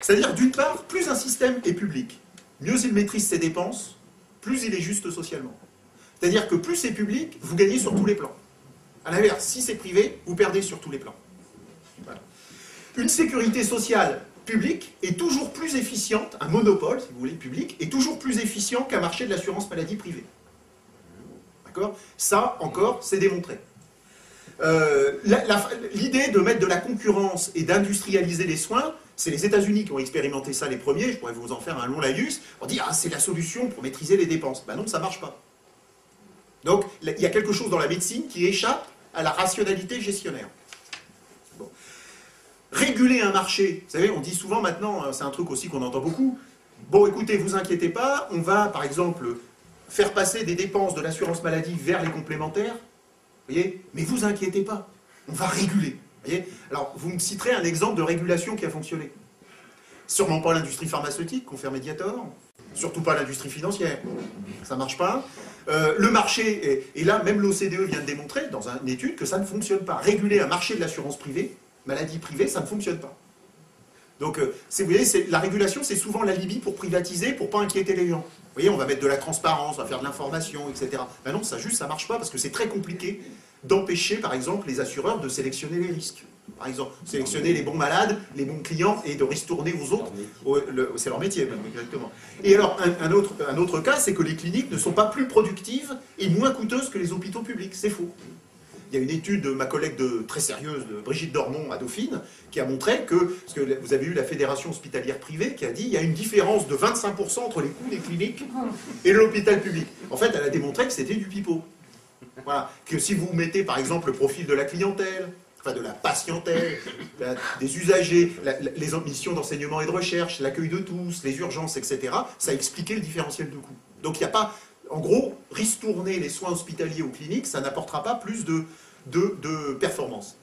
C'est-à-dire, d'une part, plus un système est public, mieux il maîtrise ses dépenses, plus il est juste socialement. C'est-à-dire que plus c'est public, vous gagnez sur tous les plans. À l'inverse, si c'est privé, vous perdez sur tous les plans. Voilà. Une sécurité sociale publique est toujours plus efficiente, un monopole, si vous voulez, public, est toujours plus efficient qu'un marché de l'assurance maladie privée. D'accord ? Ça, encore, c'est démontré. L'idée de mettre de la concurrence et d'industrialiser les soins, c'est les États-Unis qui ont expérimenté ça les premiers, je pourrais vous en faire un long laïus, on dit « Ah, c'est la solution pour maîtriser les dépenses ». Ben non, ça ne marche pas. Donc, il y a quelque chose dans la médecine qui échappe à la rationalité gestionnaire. Bon. Réguler un marché, vous savez, on dit souvent maintenant, c'est un truc aussi qu'on entend beaucoup, bon écoutez, vous inquiétez pas, on va par exemple faire passer des dépenses de l'assurance maladie vers les complémentaires, vous voyez, mais vous inquiétez pas, on va réguler. Vous voyez. Alors, vous me citerez un exemple de régulation qui a fonctionné. Sûrement pas l'industrie pharmaceutique, confère Mediator, surtout pas l'industrie financière, ça ne marche pas. Le marché, et là même l'OCDE vient de démontrer dans une étude que ça ne fonctionne pas. Réguler un marché de l'assurance privée, maladie privée, ça ne fonctionne pas. Donc, vous voyez, la régulation, c'est souvent l'alibi pour privatiser, pour ne pas inquiéter les gens. Vous voyez, on va mettre de la transparence, on va faire de l'information, etc. Ben non, ça ne marche pas parce que c'est très compliqué d'empêcher, par exemple, les assureurs de sélectionner les risques. Par exemple, sélectionner les bons malades, les bons clients et de ristourner aux autres. C'est leur métier, même, exactement. Et alors, un autre cas, c'est que les cliniques ne sont pas plus productives et moins coûteuses que les hôpitaux publics. C'est faux. Il y a une étude de ma collègue très sérieuse, de Brigitte Dormont à Dauphine, qui a montré que, parce que vous avez eu la Fédération hospitalière privée, qui a dit qu'il y a une différence de 25% entre les coûts des cliniques et l'hôpital public. En fait, elle a démontré que c'était du pipeau. Voilà. Que si vous mettez par exemple le profil de la clientèle, enfin de la patientèle, des usagers, les missions d'enseignement et de recherche, l'accueil de tous, les urgences, etc., ça a expliqué le différentiel de coûts. Donc il n'y a pas... En gros, ristourner les soins hospitaliers aux cliniques, ça n'apportera pas plus de performance.